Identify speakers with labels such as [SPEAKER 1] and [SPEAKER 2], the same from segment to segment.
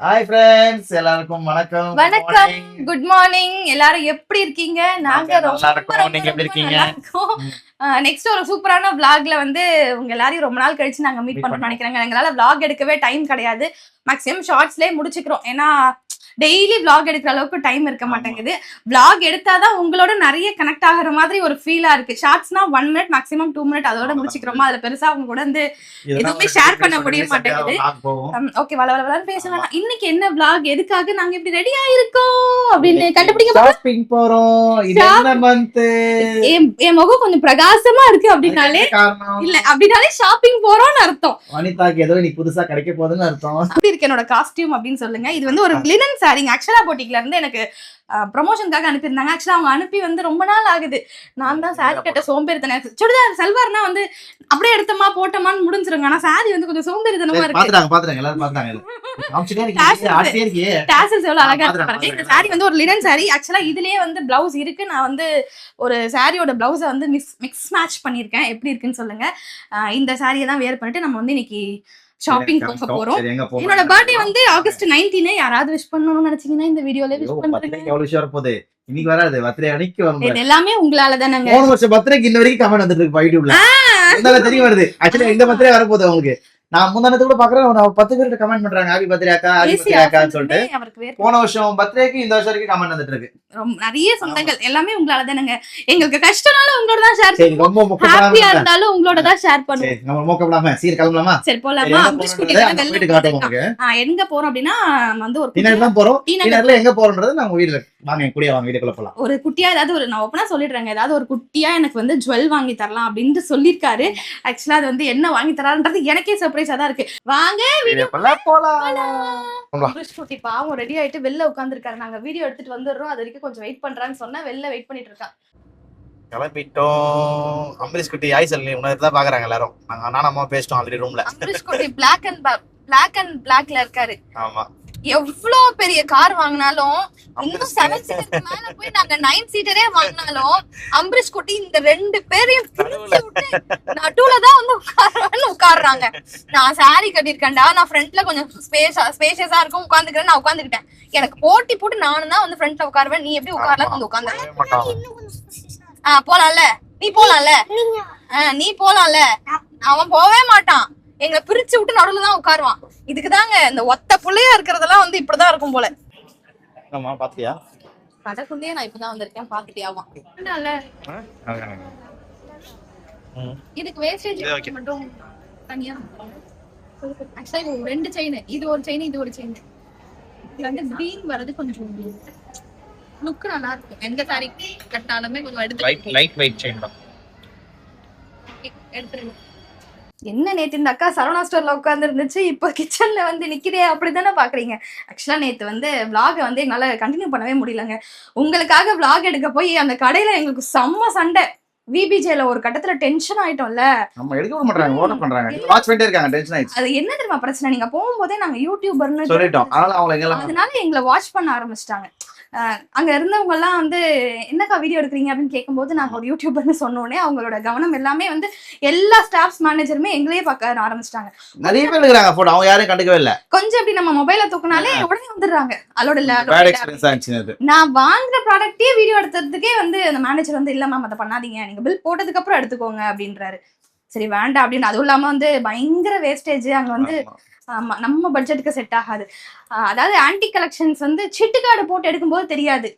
[SPEAKER 1] Hi friends, எல்லாருக்கும் வணக்கம்.
[SPEAKER 2] வணக்கம், குட் மார்னிங். எல்லாரும் எப்படி இருக்கீங்க? நாங்க
[SPEAKER 1] நல்லா இருக்கோம். நீங்க எப்படி இருக்கீங்க?
[SPEAKER 2] நெக்ஸ்ட் ஒரு சூப்பரான vlogல வந்து உங்க எல்லாரையும் ரொம்ப நாள் கழிச்சு நாங்க மீட் பண்ணணும்னு நினைக்கிறேங்க. எங்களால vlog எடுக்கவே டைம் கிடையாது. மேக்ஸிமம் ஷார்ட்ஸ்லயே முடிச்சுக்கிறோம். ஏன்னா டெய்லி vlog எடுக்கிற அளவுக்கு டைம் இருக்க மாட்டேங்குது. vlog எடுத்தாதான் உங்களோட நிறைய கனெக்ட் ஆகுற மாதிரி ஒரு ஃபீலா இருக்கு. ஷார்ட்ஸ்னா 1 மினிட் மேக்ஸிமம் 2 மினிட் அதோட முடிச்சுக்கிறோமா, அதுல பெருசா அவங்க கூட வந்து எதுவுமே ஷேர் பண்ண முடிய மாட்டேங்குது. ஓகே, வளவளன்னு பேச வேணாம். இன்னைக்கு என்ன vlog, எதுக்காக நாங்க இப்படி ரெடி ஆயிருக்கோம் அப்படின்னு கண்டுபிடிங்க.
[SPEAKER 1] ஷாப்பிங் போறோம். இது என்ன மந்த்?
[SPEAKER 2] என் முகம் கொஞ்சம் பிரகாசமா இருக்கு அப்படின்னாலே இல்ல, அப்படின்னாலே ஷாப்பிங் போறோம்னு அர்த்தம்.
[SPEAKER 1] வனிதாக்கு ஏதோ இன்னைக்கு புதுசா கிடைக்க போகுதுன்னு அர்த்தம்.
[SPEAKER 2] அப்படி இருக்கு என்னோட காஸ்டியூம் அப்படின்னு சொல்லுங்க. இது வந்து ஒரு லினன் சாரிங்க. அக்ஷரா போட்டிக்ல இருந்து எனக்கு ப்ரமோஷனுக்காக அனுப்பியிருந்தாங்க. ஆக்சுவலா அவங்க அனுப்பி வந்து ரொம்ப நாள் ஆகுது. நான் தான் சாரி கட்ட சோம்பேறித்தனை. சுடிதார் சல்வார்னா வந்து அப்படியே எடுத்தமா போட்டோமான்னு முடிஞ்சிருங்க. ஆனா சாரி வந்து கொஞ்சம் சோம்பேறித்தனமா இருக்கு.
[SPEAKER 1] பாத்துட்டாங்க எல்லாரும் பாத்துட்டாங்க.
[SPEAKER 2] டாசல்ஸ் எவ்வளவு அழகா இருக்கு பாருங்க. இந்த சாரி வந்து ஒரு லினன் சாரி. ஆக்சுவலா இதுலயே வந்து பிளவுஸ் இருக்கு. நான் வந்து ஒரு சாரியோட பிளவுஸை வந்து மிக்ஸ் மேட்ச் பண்ணிருக்கேன். எப்படி இருக்குன்னு சொல்லுங்க. இந்த சாரியை தான் வேர் பண்ணிட்டு நம்ம வந்து இன்னைக்கு ஷாப்பிங் போக போறோம். என்னோட பர்த்டே வந்து ஆகஸ்ட் 19. யாராவது விஷ் பண்ணணும்னு நினைச்சீங்கன்னா இந்த வீடியோல விஷ் பண்ணுங்க.
[SPEAKER 1] எவ்வளவு விஷயம் வரப்போகுது. இன்னைக்கு வராது, பர்த்டே அன்னைக்கு வரும்.
[SPEAKER 2] இது எல்லாமே உங்களால தானங்க.
[SPEAKER 1] போன வருஷம் பர்த்டேக்கு இன்ன வரைக்கும் கமெண்ட் வந்துட்டு இருக்கு யூடியூப்ல. இதெல்லாம் தெரிய வருது. ஆக்சுவலி இந்த பர்த்டே வரப்போகுது உங்களுக்கு. நான் முந்தானத்து கூட பாக்குறேன், 10 பேர் கமெண்ட் பண்றாங்க ஹாப்பி பர்த்டே அக்கா, ஹாப்பி பர்த்டே அக்கான்னு சொல்லிட்டு. போன வருஷம் பர்த்டேக்கு இந்த வருஷம் வரைக்கும் கமெண்ட் வந்துட்டு இருக்கு.
[SPEAKER 2] நிறைய சொந்தங்கள் எல்லாமே உங்களால தானங்க. எங்களுக்கு கஷ்டனாலும் உங்களோட தான் ஷேர்
[SPEAKER 1] பண்ணுவோம். ரொம்ப மொக்கப்படாம
[SPEAKER 2] ஹாப்பியா இருந்தாலும் உங்களோட தான் ஷேர் பண்ணுவோம்.
[SPEAKER 1] சரி, நம்ம மொக்கப்படாம சீர் கிளம்பலாமா?
[SPEAKER 2] சரி போலாமா? அம்பிஷ் குட்டில
[SPEAKER 1] வீட்டுக்கு காட்டுவோம் உங்களுக்கு.
[SPEAKER 2] எங்க போறோம் அப்படினா வந்து ஒரு
[SPEAKER 1] டின்னர் தான் போறோம். டின்னர்ல எங்க போறோம்ன்றது நம்ம வீட்ல வாங்க, கூடிய வாங்க வீட்டுக்குள்ள போலாம்.
[SPEAKER 2] ஒரு குட்டியா ஏதாவது ஒரு, நான் ஓபனா சொல்லிடுறேங்க, ஏதாவது ஒரு குட்டியா எனக்கு வந்து ஜுவல் வாங்கி தரலாம் அப்படின்னு சொல்லிருக்காரு. ஆக்சுவலா அது வந்து என்ன வாங்கி தராருன்றது எனக்கே சர்ப்ரைஸா தான் இருக்கு. வாங்க
[SPEAKER 1] வீடியோக்குள்ள போலாம்.
[SPEAKER 2] அம்பிஷ் குட்டி பாவம் ரெடி ஆயிட்டு வெளில உட்கார்ந்திருக்காரு. நாங்க வீடியோ எடுத்துட்டு வந்துடுறோம், அது வரைக்கும் கொஞ்சம் வெயிட் பண்றான்னு சொன்னா வெளில வெயிட் பண்ணிட்டு இருக்கா.
[SPEAKER 1] கிளம்பிட்டோம். அம்பரீஷ் குட்டி ஆய் சொல்லி உனக்கு தான் பாக்குறாங்க எல்லாரும். நானும் அம்மா பேசிட்டோம் ஆல்ரெடி ரூம்ல.
[SPEAKER 2] அம்பரீஷ் குட்டி பிளாக் அண்ட் பிளாக்ல இருக்காரு.
[SPEAKER 1] ஆமா,
[SPEAKER 2] எவ்வளவு பெரிய கார் வாங்கினாலும், இன்னும் 7 சீட்டருக்கு மேல போய் நாங்க 9 சீட்டரே வாங்கினாலும் அம்பரீஷ் குட்டி இந்த 2 பேரையும் பிரிச்சு விட்டு நடுவுல தான் வந்து உட்கார்றாங்க. நான் சாரி கட்டிருக்கேன்டா, நான் ஃப்ரண்ட்ல கொஞ்சம் ஸ்பேஷியஸா இருக்கும் உட்காந்துக்கிறேன். நான் உட்காந்துக்கிட்டேன். எனக்கு போட்டி போட்டு நானும் தான் வந்து ஃப்ரண்ட்ல உட்காருவேன். நீ எப்படி உட்காரலாம் வந்து உட்கார்ந்து போலாம்ல, நீ போலாம்ல, நீ போலாம்ல. அவன் போவே மாட்டான். எங்களை பிரிச்சு விட்டு நடுவுல தான் உட்காருவான். இதுக்குதாங்க இந்த ஒத்த புள்ளையா இருக்கிறதெல்லாம் வந்து இப்படிதான் இருக்கும் போல.
[SPEAKER 1] ஆமா, பாத்தியா?
[SPEAKER 2] கடைக்குள்ளேயே நான் இப்பதான் வந்திருக்கேன். பாத்துட்டியாவா? இதுக்கு வேஸ்டேஜ் மட்டும் தனியா. ஆக்சுவலா 2 செயின், இது ஒரு செயின், இது ஒரு செயின். இது வந்து கிரீன் வரது கொஞ்சம் லுக் நல்லா இருக்கும். எந்த சாரி கட்டினாலுமே கொஞ்சம் எடுத்து
[SPEAKER 1] லைட் வெயிட் செயின் தான்
[SPEAKER 2] எடுத்துருங்க. என்ன நேத்து இந்த அக்கா சரவணா ஸ்டோர்ல உட்கார்ந்து இருந்துச்சு, இப்போ கிச்சன்ல வந்து நிக்கிறே அப்படித்தானே பாக்குறீங்க. ஆக்சுவலா நேத்து வந்து விளாக வந்து என்னால கண்டினியூ பண்ணவே முடியலங்க. உங்களுக்காக விளாக் எடுக்க போய் அந்த கடையில எங்களுக்கு செம்ம சண்டை. விபிஜேல ஒரு கட்டத்துல டென்ஷன் ஆயிட்டோம்ல.
[SPEAKER 1] நம்ம எடுக்க விட மாட்டாங்க, ஓட பண்றாங்க, வாட்ச் பண்ணிட்டே இருக்காங்க. டென்ஷன் ஆயிடுச்சு. அது
[SPEAKER 2] என்ன தெரியுமா பிரச்சனை, நீங்க போகும்போதே நாங்க யூடியூபர்னு
[SPEAKER 1] சொல்லிட்டோம். அதனால
[SPEAKER 2] எங்களை வாட்ச் பண்ண ஆரம்பிச்சிட்டாங்க. அங்க இருந்தவங்க எல்லாம் வந்து என்னக்கா வீடியோ எடுக்கிறீங்க அப்படின்னு கேட்கும்போது நாங்க ஒரு யூடியூபர்னு சொன்னோடனே அவங்களோட கவனம் எல்லாமே வந்து எல்லா ஸ்டாஃப்ஸ் மேனேஜருமே எங்களையே பார்க்க ஆரம்பிச்சிட்டாங்க.
[SPEAKER 1] நிறைய பேர் இருக்காங்க போட, அவங்க யாரையும் கண்டுக்கவே இல்ல.
[SPEAKER 2] கொஞ்சம் இப்படி நம்ம மொபைல தூக்குனாலே உடனே வந்துடுறாங்க. அதோட
[SPEAKER 1] இல்ல,
[SPEAKER 2] நான் வாங்குற ப்ராடக்டே வீடியோ எடுத்ததுக்கே வந்து அந்த மேனேஜர் வந்து இல்ல மேம் அதை பண்ணாதீங்க, நீங்க பில் போட்டதுக்கு அப்புறம் எடுத்துக்கோங்க அப்படின்றாரு. சரி வேண்டாம் அப்படின்னு. அதுவும் இல்லாம வந்து பயங்கர வேஸ்டேஜ் அங்க வந்து. ஆமா, நம்ம பட்ஜெட்டுக்கு செட் ஆகாது. அதாவது ஆன்டி கலெக்ஷன்ஸ் வந்து சிட்டு கார்டு போட்டு எடுக்கும்போது தெரியாது,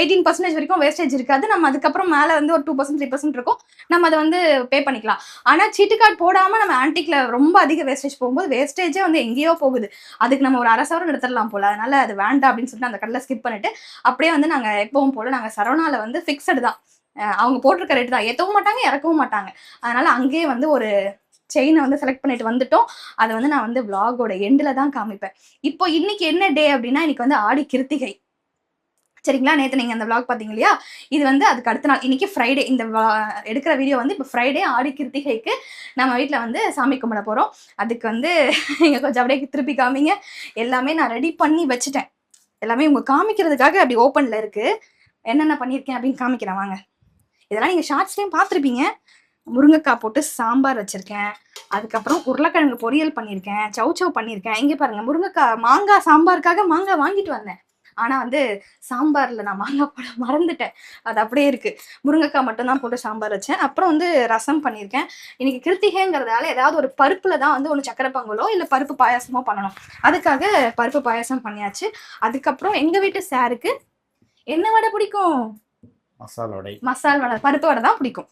[SPEAKER 2] 18% வரைக்கும் வேஸ்டேஜ் இருக்காது. நம்ம அதுக்கப்புறம் மேல வந்து ஒரு 2% 3% இருக்கும், நம்ம அதை வந்து பே பண்ணிக்கலாம். ஆனா சிட்டு கார்டு போடாம நம்ம ஆன்டிக்ல ரொம்ப அதிக வேஸ்டேஜ் போகும்போது வேஸ்டேஜே வந்து எங்கேயோ போகுது. அதுக்கு நம்ம ஒரு 1/2 சவரன் எடுத்துடலாம் போல. அதனால அது வேண்டாம் அப்படின்னு சொல்லிட்டு அந்த கடையில ஸ்கிப் பண்ணிட்டு அப்படியே வந்து நாங்க எப்பவும் போல நாங்க சரவணால வந்து ஃபிக்ஸடு தான், அவங்க போட்டிருக்க ரேட் தான், ஏற்றவும் மாட்டாங்க இறக்கவும் மாட்டாங்க. அதனால அங்கேயே வந்து ஒரு செயினை வந்து செலக்ட் பண்ணிட்டு வந்துட்டோம். அதை வந்து நான் வந்து விளாகோட எண்டில் தான் காமிப்பேன். இப்போ இன்னைக்கு என்ன டே அப்படின்னா, இன்னைக்கு வந்து ஆடி கிருத்திகை. சரிங்களா? நேற்று நீங்கள் அந்த விளாக் பார்த்தீங்க இல்லையா? இது வந்து அதுக்கு அடுத்த நாள், இன்னைக்கு ஃப்ரைடே. இந்த எடுக்கிற வீடியோ வந்து இப்போ ஃப்ரைடே ஆடி கிருத்திகைக்கு நம்ம வீட்டில் வந்து சாமி கும்பிட போகிறோம். அதுக்கு வந்து நீங்கள் கொஞ்சம் அப்படியே திருப்பி காமிங்க. எல்லாமே நான் ரெடி பண்ணி வச்சுட்டேன். எல்லாமே உங்க காமிக்கிறதுக்காக அப்படி ஓப்பனில் இருக்கு. என்னென்ன பண்ணியிருக்கேன் அப்படின்னு காமிக்கிறேன் வாங்க. இதெல்லாம் நீங்கள் ஷார்ட்ஸ்லையும் பார்த்துருப்பீங்க. முருங்கைக்காய் போட்டு சாம்பார் வச்சிருக்கேன். அதுக்கப்புறம் உருளைக்கிழங்கு பொரியல் பண்ணியிருக்கேன், சௌச்சௌ பண்ணியிருக்கேன். இங்கே பாருங்க, முருங்கைக்காய் மாங்காய் சாம்பாருக்காக மாங்காய் வாங்கிட்டு வந்தேன். ஆனா வந்து சாம்பார்ல நான் மாங்காய் போட மறந்துட்டேன். அது அப்படியே இருக்கு. முருங்கைக்காய் மட்டும் தான் போட்டு சாம்பார் வச்சேன். அப்புறம் வந்து ரசம் பண்ணியிருக்கேன். இன்னைக்கு கிருத்திகைங்கிறதால ஏதாவது ஒரு பருப்புல தான் வந்து ஒன்று சக்கரை பொங்கலோ இல்லை பருப்பு பாயாசமோ பண்ணணும். அதுக்காக பருப்பு பாயாசம் பண்ணியாச்சு. அதுக்கப்புறம் எங்க வீட்டு சாருக்கு என்ன வடை பிடிக்கும்? மசால் வடை, பருப்பு வடை தான் பிடிக்கும்.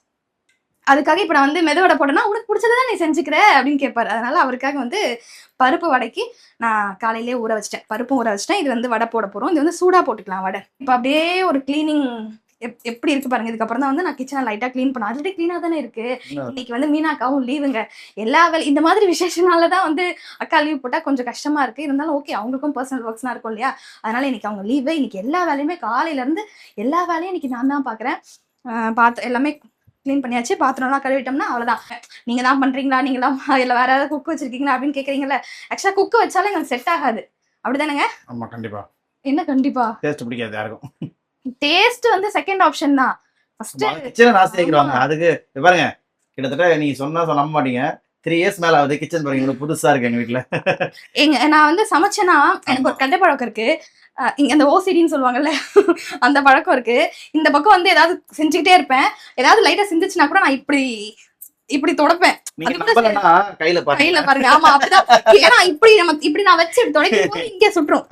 [SPEAKER 2] அதுக்காக இப்ப நான் வந்து மெதுவடை போட்டேன்னா உனக்கு பிடிச்சதான் நீ செஞ்சுக்கிற அப்படின்னு கேட்பாரு. அதனால அவருக்காக வந்து பருப்பு வடைக்கு நான் காலையிலேயே ஊற வச்சிட்டேன். பருப்பும் ஊற வச்சிட்டேன். இது வந்து வடை போட போறோம். இது வந்து சூடா போட்டுக்கலாம் வடை. இப்ப அப்படியே ஒரு கிளீனிங் எப்படி இருக்கு பாருங்க. இதுக்கப்புறம் தான் வந்து நான் கிச்சனை லைட்டா கிளீன் பண்ண. ஆல்ரெடி கிளீனா தானே இருக்கு. இன்னைக்கு வந்து மீனாக்காவும் லீவுங்க. எல்லா வேலை இந்த மாதிரி விசேஷனாலதான் வந்து அக்கா லீவ் போட்டா கொஞ்சம் கஷ்டமா இருக்கு. இருந்தாலும் ஓகே, அவங்களுக்கும் பர்சனல் ஒர்க்ஸ்லாம் இருக்கும் இல்லையா. அதனால இன்னைக்கு அவங்க லீவு. இன்னைக்கு எல்லா வேலையுமே காலையில இருந்து எல்லா வேலையும் இன்னைக்கு நான் தான் பாக்குறேன். பார்த்து எல்லாமே கிளீன் பண்ணியாச்சு. பாத்திரம்லாம் கழுவிட்டோம்னா அவ்வளவுதான். நீங்க தான் பண்றீங்களா, நீங்க தான் இல்ல வேற ஏதாவது குக் வச்சிருக்கீங்களா அப்படின்னு கேக்குறீங்கல்ல. ஆக்சுவலா குக் வச்சாலும் எனக்கு செட் ஆகாது. அப்படிதானேங்க?
[SPEAKER 1] ஆமா, கண்டிப்பா.
[SPEAKER 2] என்ன கண்டிப்பா?
[SPEAKER 1] டேஸ்ட் பிடிக்காது யாருக்கும்.
[SPEAKER 2] டேஸ்ட் வந்து செகண்ட் ஆப்ஷன் தான். ஃபர்ஸ்ட்
[SPEAKER 1] கிச்சனை நாஸ்தி ஆக்கிடுவாங்க. அதுக்கு பாருங்க, கிட்டத்தட்ட நீங்க சொன்னா நம்ப மாட்டீங்க, 3 இயர்ஸ் மேல ஆகுது கிச்சன் பாருங்க. புதுசா இருக்கு எங்க வீட்டுல. நான் வந்து சமைச்சேன்னா எனக்கு ஒரு கெட்ட பழக்கம் இருக்கு. இங்க அந்த ஓசிடின்னு சொல்லுவாங்கல்ல, அந்த பழக்கம் இருக்கு. இந்த பக்கம் வந்து ஏதாவது செஞ்சுக்கிட்டே இருப்பேன். ஏதாவது லைட்டா சிந்துச்சுன்னா கூட நான் இப்படி தொடப்பேன். கையில பாருங்க. ஆமா, அப்படிதான். ஏன்னா இப்படி நான் வச்சு துடைக்கும் போது இங்க சுற்றும்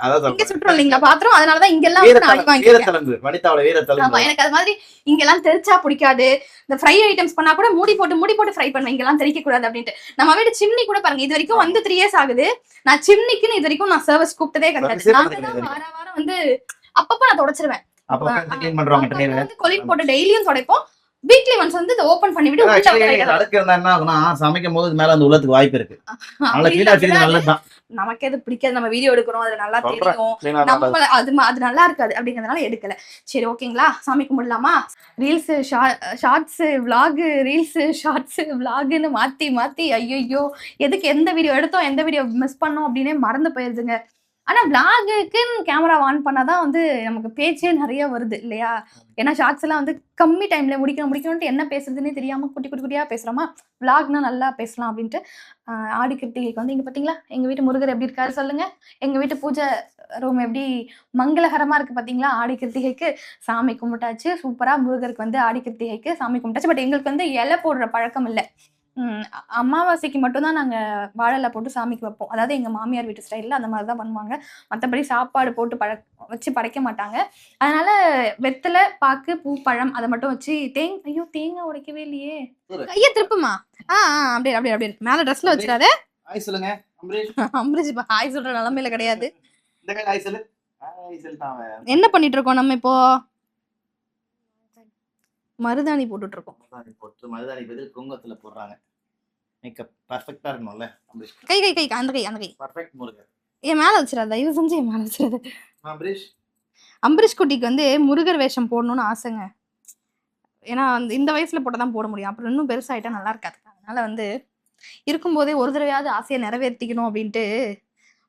[SPEAKER 1] இல்லைங்களா பாத்திரம். அதனாலதான் இங்க எல்லாம் எனக்கு அது மாதிரி இங்க எல்லாம் தெரிச்சா பிடிக்காது. இந்த ஃப்ரை ஐட்டம்ஸ் பண்ணா கூட மூடி போட்டு ஃப்ரை பண்ணுவேன். இங்க எல்லாம் தெரிக்க கூடாது அப்படின்ட்டு. நம்ம வீடு சிம்னி கூட பாருங்க, இது வரைக்கும் வந்து 3 இயர்ஸ் ஆகுது. நான் சிம்னிக்குன்னு இது வரைக்கும் நான் சர்வீஸ் கூப்பிட்டதே கிடையாது. நாங்க தான் வாரம் வந்து அப்பப்ப நான் தொடச்சிருவேன். கொலின் போட்டு டெய்லியும் துடைப்போம். வீக்லி ஒன்ஸ் வந்து இத ஓபன் பண்ணி விட்டு என்ன ஆகும்னா சமைக்கும் போது மேல அந்த உள்ளத்துக்கு வாய்ப்பு இருக்கு.
[SPEAKER 2] நமக்கு எது பிடிக்காது. நம்ம வீடியோ எடுக்கிறோம், அதுல நல்லா தெரியும். நம்ம அது நல்லா இருக்காது அப்படிங்கறதுனால எடுக்கல. சரி, ஓகேங்களா, சாமி கும்பிடலாமா? Reels shorts vlog, reels shorts விளாக்னு மாத்தி ஐயோ எதுக்கு எந்த வீடியோ எடுத்தோம் எந்த வீடியோ மிஸ் பண்ணோம் அப்படின்னே மறந்து போயிருதுங்க. ஆனா விளாகுக்குன்னு கேமரா ஆன் பண்ணாதான் வந்து நமக்கு பேச்சே நிறைய வருது இல்லையா. ஏன்னா ஷார்ட்ஸ் எல்லாம் வந்து கம்மி டைம்ல முடிக்கணும்ட்டு என்ன பேசுறதுன்னே தெரியாம குட்டியா பேசுறோமா. விளாக்னா நல்லா பேசலாம் அப்படின்ட்டு ஆடி கிருத்திகைக்கு வந்து இங்க பாத்தீங்களா எங்க வீட்டு முருகர் எப்படி இருக்காரு சொல்லுங்க. எங்க வீட்டு பூஜை ரூம் எப்படி மங்களகரமா இருக்கு பாத்தீங்களா. ஆடி கிருத்திகைக்கு சாமி கும்பிட்டாச்சு. சூப்பரா முருகருக்கு வந்து ஆடி கிருத்திகைக்கு சாமி கும்பிட்டாச்சு. பட் எங்களுக்கு வந்து இலை போடுற பழக்கம் இல்லை. அமாவாசைக்கு மட்டும்தான் நாங்க வாழை போட்டு சாமிக்கு வைப்போம். அதாவது எங்க மாமியார் வீட்டு ஸ்டைல்ல அந்த மாதிரிதான் பண்ணுவாங்க. மற்றபடி சாப்பாடு போட்டு வச்சு படைக்க மாட்டாங்க. அதனால வெத்தலை, பாக்கு, பூ, பழம் அதை மட்டும் வச்சு தேங்காய் உடைக்கவே இல்லையே. கைய திருப்புமா. அப்படியே மேல ட்ரெஸ்ல வச்சிடாத. அம்பரீஷ் ஹாய் சொல்ற நிலைமையில கிடையாது. என்ன பண்ணிட்டு இருக்கோம் நம்ம இப்போ? மருதாணி போட்டுட்டு இருக்கோம்.
[SPEAKER 1] மருதாணி பதில் குங்குமத்துல போடுறாங்க. மேக்கப் பெர்ஃபெக்ட்டா இருக்கணும்ல.
[SPEAKER 2] கை அந்த கை
[SPEAKER 1] பெர்ஃபெக்ட் முருகர்.
[SPEAKER 2] ஏன் மேல வச்சிராத, தயவு செஞ்சு ஏன் மேல வச்சிராத. அம்பரீஷ் குட்டிக்கு வந்து முருகர் வேஷம் போடணும்னு ஆசைங்க. ஏன்னா இந்த வயசுல போட்டதான் போட முடியும். அப்புறம் இன்னும் பெருசாயிட்டா நல்லா இருக்காது. அதனால வந்து இருக்கும்போதே ஒரு தடவையாவது ஆசையை நிறைவேற்றிக்கணும் அப்படின்ட்டு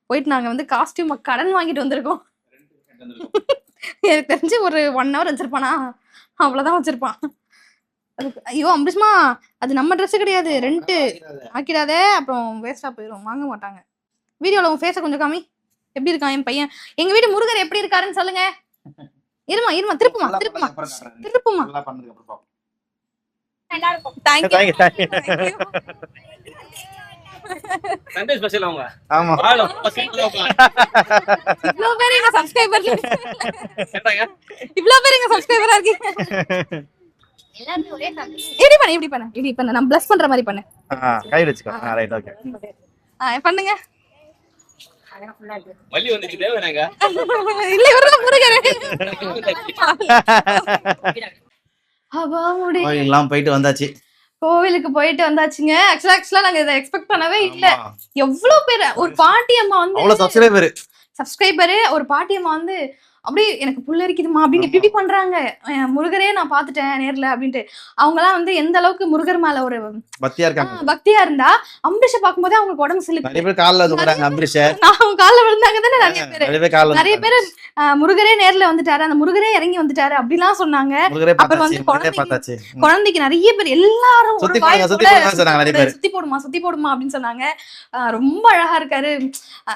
[SPEAKER 2] போயிட்டு நாங்க வந்து காஸ்டியூம் கடன் வாங்கிட்டு வந்திருக்கோம். எனக்கு தெரிஞ்சு ஒரு 1 hour வச்சிருப்பானா, அவ்வளவுதான் வச்சிருப்பான். அதுக்கு ஐயோ அம்பரீஷ்மா, அது நம்ம ட்ரெஸ் கிடையாது, ரெண்ட் ஆக்கிடாத, அப்புறம் வேஸ்டா போயிடும், வாங்க மாட்டாங்க. வீடியோல உன் ஃபேஸை கொஞ்சம் காமி. எப்படி இருக்கான் என் பையன்? எங்க வீட்டு முருகர் எப்படி இருக்காருன்னு சொல்லுங்க. இருமா திருப்புமா.
[SPEAKER 3] சண்டே ஸ்பெஷல் அவங்க.
[SPEAKER 1] ஆமா,
[SPEAKER 2] இவ்ளோ பேர் எங்க சப்ஸ்கிரைபர் இருக்கீங்க. எல்லாரும் ஒரே காப்பி. இப்படி பண்ணு நான் ப்ளஸ் பண்ற மாதிரி பண்ணு.
[SPEAKER 1] கை வெச்சுக்கோ. Right, okay.
[SPEAKER 2] பண்ணுங்க.
[SPEAKER 3] வள்ளி வந்துச்சு தேவனாங்க.
[SPEAKER 2] இல்ல இவரெல்லாம் முருகரே. அபாமுடி
[SPEAKER 1] கோயிலுக்கு போயிட்டு வந்தாச்சு.
[SPEAKER 2] கோவிலுக்கு போயிட்டு வந்தாச்சுங்க. ஆக்சுவலா நாங்க இதை எக்ஸ்பெக்ட் பண்ணவே இல்ல. எவ்வளவு பேர். ஒரு பாட்டி அம்மா வந்து
[SPEAKER 1] அவ்வளவு சப்ஸ்கிரைபர் ஒரு பாட்டி அம்மா வந்து
[SPEAKER 2] அப்படியே எனக்கு புல்லரிக்குதுமா அப்படின்னு இப்படி பண்றாங்க. முருகரே நான் பாத்துட்டேன் நேர்ல அப்படின்ட்டு. அவங்கலாம் வந்து எந்த அளவுக்கு முருகர் மேல ஒரு
[SPEAKER 1] பக்தியா இருக்காங்க.
[SPEAKER 2] பக்தியா இருந்தா அம்பரீஷ பாக்கும்போதே அவங்களுக்கு உடம்பு சிலிப்பு.
[SPEAKER 1] நிறைய பேர் கால்ல விழுந்தாங்க அம்பரீஷ.
[SPEAKER 2] அவங்க கால்ல விழுந்தாங்க தானே நிறைய பேர் முருகரே நேர்ல வந்துட்டாரு, அந்த முருகரே இறங்கி வந்துட்டாரு அப்படிலாம் சொன்னாங்க. அப்புறம் வந்து குழந்தைக்கு நிறைய பேர் எல்லாரும் சுத்தி போடுமா அப்படின்னு சொன்னாங்க. ரொம்ப அழகா இருக்காரு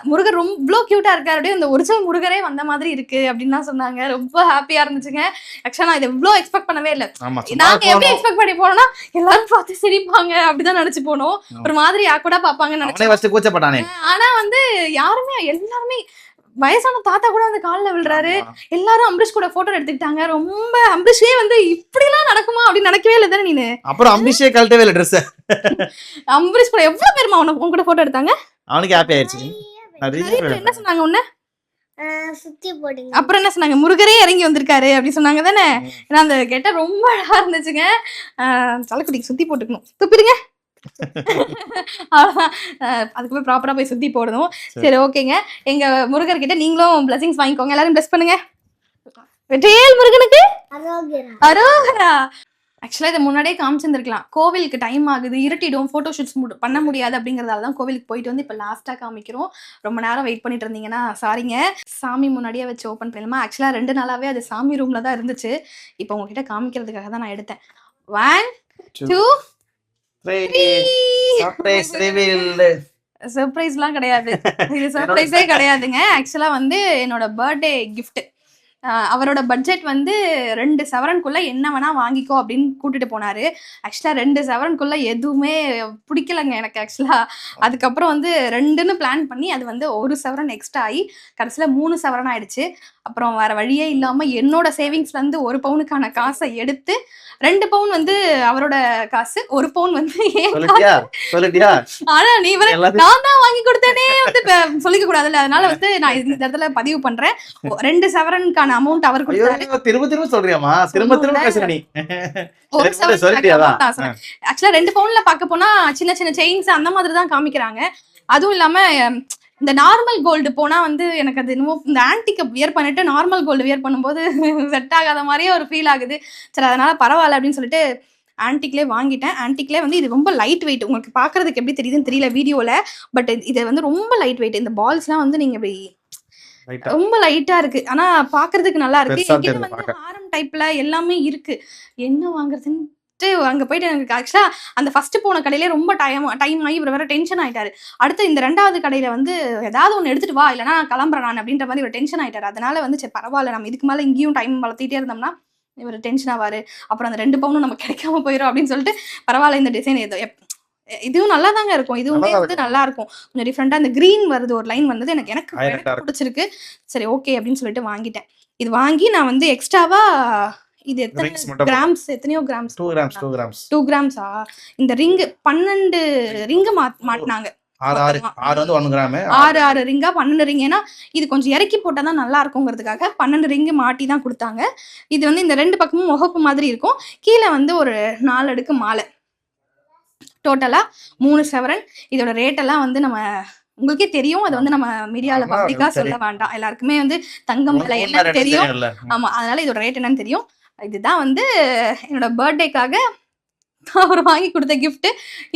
[SPEAKER 2] முருகர், ரொம்ப இவ்வளவு கியூட்டா இருக்காரு, அப்படியே இந்த ஒரிஜினல் முருகரே வந்த மாதிரி இருக்கு அப்படின்னு சொன்னாங்க. ரொம்ப ஹாப்பியா இருந்துச்சுங்க. ஆக்சுவலா நான் இதை இவ்வளவு எக்ஸ்பெக்ட் பண்ணவே இல்லை. நாங்க எப்படி எக்ஸ்பெக்ட் பண்ணி போனோம்னா எல்லாரும் பார்த்து சிரிப்பாங்க அப்படிதான் நினைச்சு போனோம். ஒரு மாதிரி ஆக்வர்டா பாப்பாங்கன்னு நினைச்சேன். ஆனா வந்து யாருமே எல்லாருமே வயசான தாத்தா கூட வந்து கால்ல விழுறாரு. எல்லாரும் அம்பரீஷ் கூட போட்டோ எடுத்துக்கிட்டாங்க. ரொம்ப அம்பரீஷே வந்து இப்படி எல்லாம் நடக்குமா அப்படின்னு நினைக்கவே இல்லை தானே நீனு.
[SPEAKER 1] அப்புறம் அம்பரீஷே கழட்டவே இல்லை ட்ரெஸ்.
[SPEAKER 2] அம்பரீஷ் கூட எவ்வளவு பேருமா உன் கூட போட்டோ எடுத்தாங்க?
[SPEAKER 1] அவனுக்கு ஹாப்பி ஆயிடுச்சு.
[SPEAKER 2] என்ன சொன்னாங்க உன்ன?
[SPEAKER 4] சுத்தி போடுங்க.
[SPEAKER 2] அப்புறம் என்ன சொன்னாங்க? முருகரே இறங்கி வந்திருக்காரு அப்படி சொன்னாங்க தானே. ஏன்னா அந்த கெட்ட ரொம்ப அழகா இருந்துச்சுங்க. தலைக்குட்டிக்கு சுத்தி போட்டுக்கணும். துப்பிடுங்க. அவ்வளவுதான். அதுக்கு ப்ராப்பரா போய் சுத்தி போடணும். சரி ஓகேங்க. எங்க முருகர் கிட்ட நீங்களும் பிளஸிங்ஸ் வாங்கிக்கோங்க. எல்லாரும் பிளஸ் பண்ணுங்க. வெற்றிவேல் முருகனுக்கு அரோகரா. ஆக்சுவலா இதை முன்னாடியே காமிச்சிருந்துருக்கலாம். கோவிலுக்கு டைம் ஆகுது, இருட்டிடும், போட்டோ ஷூட்ஸ் பண்ண முடியாது அப்படிங்கறதால தான் கோவிலுக்கு போயிட்டு வந்து இப்ப லாஸ்டா காமிக்கிறோம். ரொம்ப நேரம் வெயிட் பண்ணிட்டு இருந்தீங்கன்னா சாரிங்க. சாமி முன்னாடியே வச்சு ஓபன் பண்ணலாமா? ஆக்சுவலா 2 நாளாவே அது சாமி ரூம்ல தான் இருந்துச்சு. இப்போ உங்ககிட்ட காமிக்கிறதுக்காக தான் நான் எடுத்தேன். 1 2 சர்ப்ரைஸ்லாம் கிடையாது. இது சர்ப்ரைஸே கிடையாதுங்க. ஆக்சுவலா வந்து என்னோட பர்த்டே கிஃப்ட். அவரோட பட்ஜெட் வந்து 2 சவரனுக்குள்ள என்ன வேணா வாங்கிக்கோ அப்படின்னு கூட்டிட்டு போனாரு. ஆக்சுவலா 2 சவரனுக்குள்ள எதுவுமே பிடிக்கலங்க எனக்கு ஆக்சுவலா. அதுக்கப்புறம் வந்து 2ன்னு பிளான் பண்ணி அது வந்து 1 சவரன் எக்ஸ்ட்ரா ஆகி கடைசியில 3 சவரன் ஆயிடுச்சு. அப்புறம் வேற வழியே இல்லாம என்னோட சேவிங்ஸ்ல இருந்து 1 பவுனுக்கான காசை எடுத்து 2 பவுன் வந்து அவரோட காசு, 1 பவுன் வந்து ஆனா நீ நான் தான் வாங்கி கொடுத்தேனே வந்து சொல்லிக்க கூடாதுல்ல. அதனால வந்து நான் இந்த இடத்துல பதிவு பண்றேன். 2 சவரனுக்கான அமௌண்ட் அவர் கொடுத்தாரு.
[SPEAKER 1] திரும்ப சொல்றியாமா? திரும்ப பேசுற நீ.
[SPEAKER 2] ஆக்சுவலா 2 பவுன்ல பாக்க போனா சின்ன சின்ன செயின்ஸ் அந்த மாதிரி தான் காமிக்கிறாங்க. அதுவும் இல்லாம இந்த நார்மல் கோல்டு போனா வந்து எனக்கு அது இன்னும் இந்த ஆன்டிக்கை வியர் பண்ணிட்டு நார்மல் கோல்டு வியர் பண்ணும்போது செட் ஆகாத மாதிரியே ஒரு ஃபீல் ஆகுது. சரி அதனால பரவாயில்ல அப்படின்னு சொல்லிட்டு ஆன்டிக்லேயே வாங்கிட்டேன். ஆன்டிக்லேயே வந்து இது ரொம்ப லைட் வெயிட். உங்களுக்கு பாக்குறதுக்கு எப்படி தெரியுதுன்னு தெரியல வீடியோல, பட் இது வந்து ரொம்ப லைட் வெயிட். இந்த பால்ஸ்லாம் வந்து நீங்க இப்படி ரொம்ப லைட்டா இருக்கு, ஆனா பாக்குறதுக்கு நல்லா இருக்கு. என்கிட்ட வந்து ஹாரம் டைப்ல எல்லாமே இருக்கு. என்ன வாங்குறதுன்னு அங்க போயிட்டு எனக்கு ஆக்சுவலா அந்த ஃபர்ஸ்ட் போன கடையிலே ரொம்ப டைம் ஆகி இவர் வேற டென்ஷன் ஆயிட்டாரு. அடுத்து இந்த 2வது கடையில வந்து ஏதாவது ஒன்று எடுத்துட்டு வா, இல்லைன்னா நான் கிளம்புறேன் நான் அப்படின்ற மாதிரி இவர் டென்ஷன் ஆயிட்டாரு. அதனால வந்து சரி பரவாயில்ல, நம்ம இதுக்கு மேல இங்கேயும் டைம் வளர்த்திட்டே இருந்தோம்னா இவர் டென்ஷன் ஆவாரு, அப்புறம் அந்த 2 பவுனும் நம்ம கிடைக்காம போயிடும் அப்படின்னு சொல்லிட்டு பரவாயில்ல இந்த டிசைன் இதுவும் நல்லா தாங்க இருக்கும். இதுவுமே வந்து நல்லா இருக்கும். கொஞ்சம் டிஃப்ரெண்டா இந்த கிரீன் வருது ஒரு லைன் வந்தது எனக்கு பிடிச்சிருக்கு. சரி ஓகே அப்படின்னு சொல்லிட்டு வாங்கிட்டேன். இது வாங்கி நான் வந்து எக்ஸ்ட்ராவா இது எத்தனை கிராம்ஸ், எத்தனையோ கிராம்ஸ், 2 கிராம்ஸா இந்த ரிங் 12 ரிங் மாட்டினாங்க. 6 ரிங்கா 12 ரிங். ஏன்னா இது கொஞ்சம் இறக்கி போட்டா தான் நல்லா இருக்குங்கிறதுக்காக 12 ரிங் மாட்டி தான் கொடுத்தாங்க. இது வந்து இந்த 2 பக்கமும் முகப்பு மாதிரி இருக்கும். கீழே வந்து ஒரு 4 அடுக்கு மாலை. டோட்டலா 3 சவரன். இதோட ரேட் எல்லாம் வந்து நம்ம உங்களுக்கே தெரியும். அது வந்து நம்ம மீடியால பப்ளிக்கா சொல்ல வேண்டாம். எல்லாருக்குமே வந்து தங்கம் விலை என்ன தெரியும். ஆமா, அதனால இதோட ரேட் என்னன்னு தெரியும். இதுதான் வந்து என்னோட பர்த்டேக்காக அவர் வாங்கி கொடுத்த கிஃப்ட்.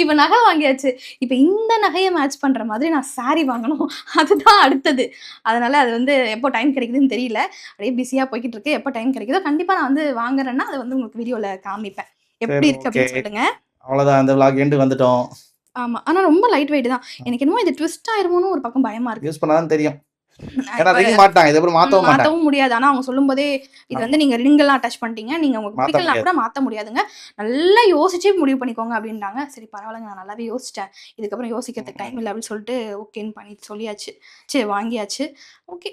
[SPEAKER 2] இப்ப நகை வாங்கியாச்சு. இப்ப இந்த நகையை மேட்ச் பண்ற மாதிரி நான் சாரி வாங்கணும், அதுதான் அடுத்தது. அதனால அது வந்து எப்போ டைம் கிடைக்குதுன்னு தெரியல. அப்படியே பிஸியா போய்கிட்டு இருக்கு. எப்போ டைம் கிடைக்குதோ கண்டிப்பா நான் வந்து வாங்குறேன்னா அதை வந்து உங்களுக்கு வீடியோல காமிப்பேன் எப்படி இருக்கு அப்படின்னு சொல்லுங்க.
[SPEAKER 1] அவ்வளவுதான், அந்த vlog எண்ட் வந்துட்டோம்.
[SPEAKER 2] ஆமா, ஆனா ரொம்ப லைட் வெயிட் தான். எனக்கு என்னமோ இது ட்விஸ்ட் ஆயிருமோன்னு ஒரு பக்கம் பயமா இருக்கு.
[SPEAKER 1] யூஸ் பண்ணாதான் தெரியும். ஏன்னா ரிங் மாட்டாங்க, இது அப்புறம் மாத்தவும்
[SPEAKER 2] முடியாது. ஆனா அவங்க சொல்லும்போதே இது வந்து நீங்க ரிங் எல்லாம் அட்டாச் பண்ணிட்டீங்க, நீங்க உங்களுக்கு பிடிக்கலாம் கூட மாத்த முடியாதுங்க, நல்லா யோசிச்சு முடிவு பண்ணிக்கோங்க அப்படின்றாங்க. சரி பரவாயில்லங்க, நான் நல்லாவே யோசிச்சேன். இதுக்கப்புறம் யோசிக்கிறதுக்கு டைம் இல்லை அப்படின்னு சொல்லிட்டு ஓகேன்னு பண்ணி சொல்லியாச்சு. சரி வாங்கியாச்சு. ஓகே,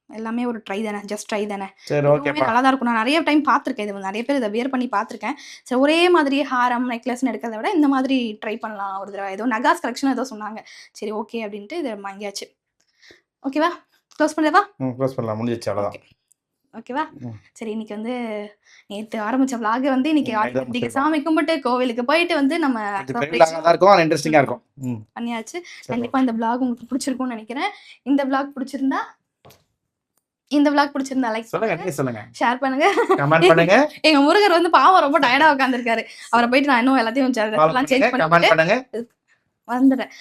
[SPEAKER 2] எல்லாமே ஒரு ட்ரை தானே, ஜஸ்ட் ட்ரை தானே. நல்லா தான் இருக்கும். நான் நிறைய டைம் பார்த்துருக்கேன், இது நிறைய பேர் இதை வியர் பண்ணி பார்த்துருக்கேன். சரி ஒரே மாதிரி ஹாரம் நெக்லஸ்ன்னு எடுக்கிறத விட இந்த மாதிரி ட்ரை பண்ணலாம் ஒரு தடவை. ஏதோ நகாஸ் கலெக்ஷன் ஏதோ சொன்னாங்க. சரி ஓகே அப்படின்ட்டு இதை வாங்கியாச்சு. ஓகேவா, க்ளோஸ் பண்ணவா?
[SPEAKER 1] க்ளோஸ் பண்ணலாம், முடிஞ்சிச்சு அவ்வளவுதான்.
[SPEAKER 2] ஓகேவா, சரி. இன்னைக்கு வந்து நேத்து ஆரம்பிச்ச vlog வந்து இன்னைக்கு சாமி கும்பிட்டு கோவிலுக்கு போயிட்டு வந்து நம்ம
[SPEAKER 1] இன்ட்ரெஸ்டிங்கா இருக்கும்
[SPEAKER 2] பண்ணியாச்சு. கண்டிப்பா இந்த vlog உங்களுக்கு பிடிச்சிருக்கும்னு நினைக்கிறேன். இந்த vlog பிடிச்சிருந்தா இந்த vlog பிடிச்சிருந்தா லைக்
[SPEAKER 1] சொல்லுங்க நீங்க சொல்லுங்க
[SPEAKER 2] ஷேர் பண்ணுங்க.
[SPEAKER 1] கமெண்ட் பண்ணுங்க
[SPEAKER 2] எங்க முருகர் வந்து பாவம் ரொம்ப டயர்டா உட்கார்ந்திருக்காரு. அவரை போயிட்டு நான் இன்னும் எல்லாத்தையும் சேஞ்ச்
[SPEAKER 1] கமெண்ட்
[SPEAKER 2] பண்ணிட்டு
[SPEAKER 1] பண்ணுங்க
[SPEAKER 2] வந்துடுறேன்.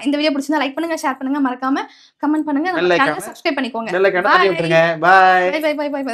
[SPEAKER 2] இந்த வீடியோ பிடிச்சிருந்தா லைக் பண்ணுங்க, ஷேர் பண்ணுங்க, மறக்காம கமெண்ட் பண்ணுங்க, நம்ம சேனலை சப்ஸ்கிரைப் பண்ணிக்கோங்க.
[SPEAKER 1] பெல் ஐகானை தட்டி விட்டுருங்க. Bye
[SPEAKER 2] bye bye bye by.